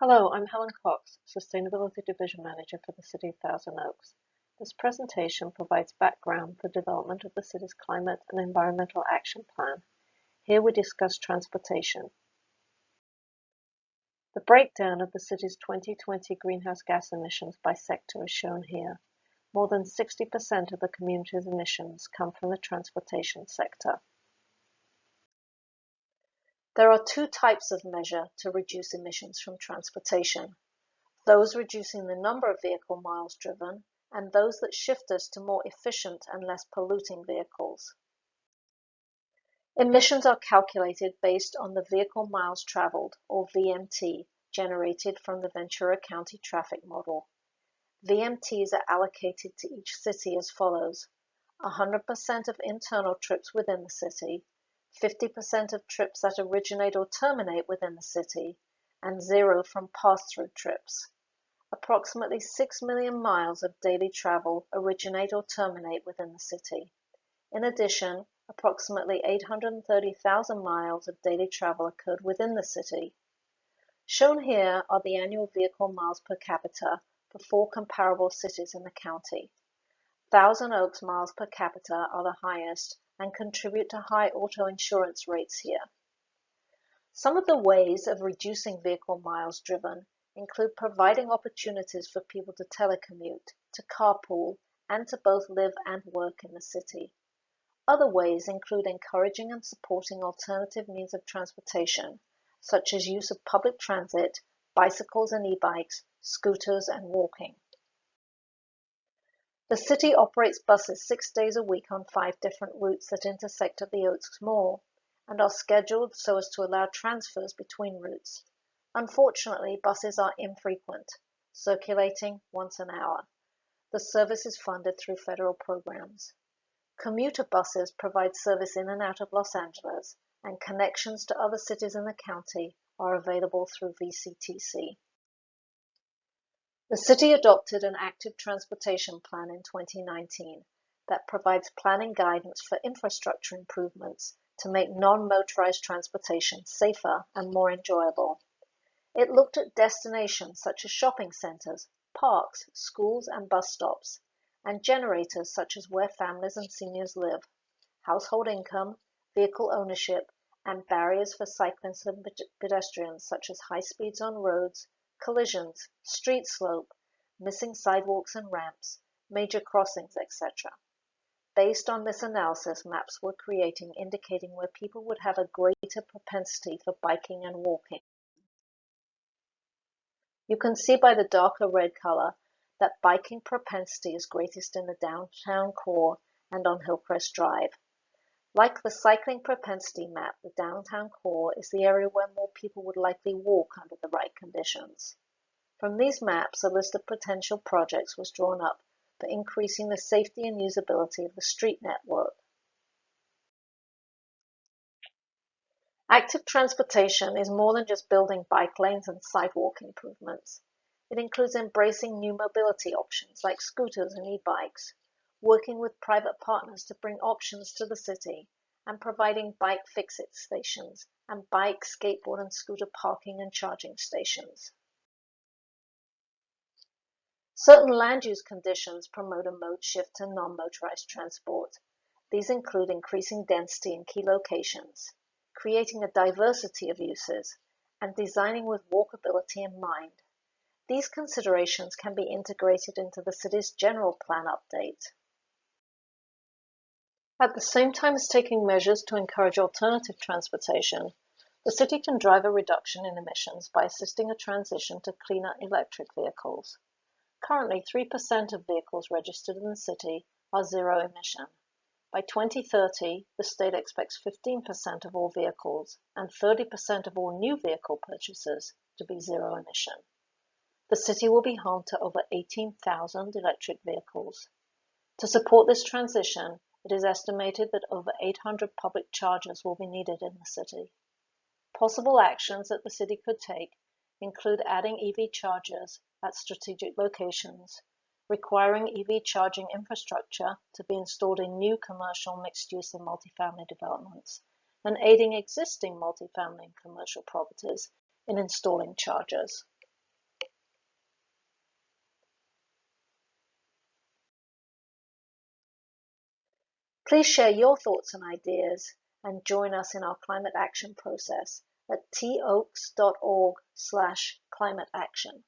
Hello, I'm Helen Cox, Sustainability Division Manager for the City of Thousand Oaks. This presentation provides background for development of the city's Climate and Environmental Action Plan. Here we discuss transportation. The breakdown of the city's 2020 greenhouse gas emissions by sector is shown here. More than 60% of the community's emissions come from the transportation sector. There are two types of measure to reduce emissions from transportation. Those reducing the number of vehicle miles driven, and those that shift us to more efficient and less polluting vehicles. Emissions are calculated based on the vehicle miles traveled, or VMT, generated from the Ventura County traffic model. VMTs are allocated to each city as follows: 100% of internal trips within the city, 50% of trips that originate or terminate within the city, and 0 from pass-through trips. Approximately 6 million miles of daily travel originate or terminate within the city. In addition, approximately 830,000 miles of daily travel occurred within the city. Shown here are the annual vehicle miles per capita for 4 comparable cities in the county. Thousand Oaks miles per capita are the highest and contribute to high auto insurance rates here. Some of the ways of reducing vehicle miles driven include providing opportunities for people to telecommute, to carpool, and to both live and work in the city. Other ways include encouraging and supporting alternative means of transportation, such as use of public transit, bicycles and e-bikes, scooters, and walking. The city operates buses 6 days a week on 5 different routes that intersect at the Oaks Mall and are scheduled so as to allow transfers between routes. Unfortunately, buses are infrequent, circulating once an hour. The service is funded through federal programs. Commuter buses provide service in and out of Los Angeles, and connections to other cities in the county are available through VCTC. The city adopted an active transportation plan in 2019 that provides planning guidance for infrastructure improvements to make non-motorized transportation safer and more enjoyable. It looked at destinations such as shopping centers, parks, schools, and bus stops, and generators such as where families and seniors live, household income, vehicle ownership, and barriers for cyclists and pedestrians such as high speeds on roads, collisions, street slope, missing sidewalks and ramps, major crossings, etc. Based on this analysis, maps were creating indicating where people would have a greater propensity for biking and walking. You can see by the darker red color that biking propensity is greatest in the downtown core and on Hillcrest Drive. Like the cycling propensity map, the downtown core is the area where more people would likely walk under the right conditions. From these maps, a list of potential projects was drawn up for increasing the safety and usability of the street network. Active transportation is more than just building bike lanes and sidewalk improvements. It includes embracing new mobility options like scooters and e-bikes, working with private partners to bring options to the city, and providing bike fix-it stations and bike, skateboard, and scooter parking and charging stations. Certain land use conditions promote a mode shift to non-motorized transport. These include increasing density in key locations, creating a diversity of uses, and designing with walkability in mind. These considerations can be integrated into the city's general plan update. At the same time as taking measures to encourage alternative transportation, the city can drive a reduction in emissions by assisting a transition to cleaner electric vehicles. Currently, 3% of vehicles registered in the city are zero emission. By 2030, the state expects 15% of all vehicles and 30% of all new vehicle purchases to be zero emission. The city will be home to over 18,000 electric vehicles. To support this transition, it is estimated that over 800 public chargers will be needed in the city. Possible actions that the city could take include adding EV chargers at strategic locations, requiring EV charging infrastructure to be installed in new commercial mixed-use and multifamily developments, and aiding existing multifamily and commercial properties in installing chargers. Please share your thoughts and ideas and join us in our climate action process at toaks.org/climateaction.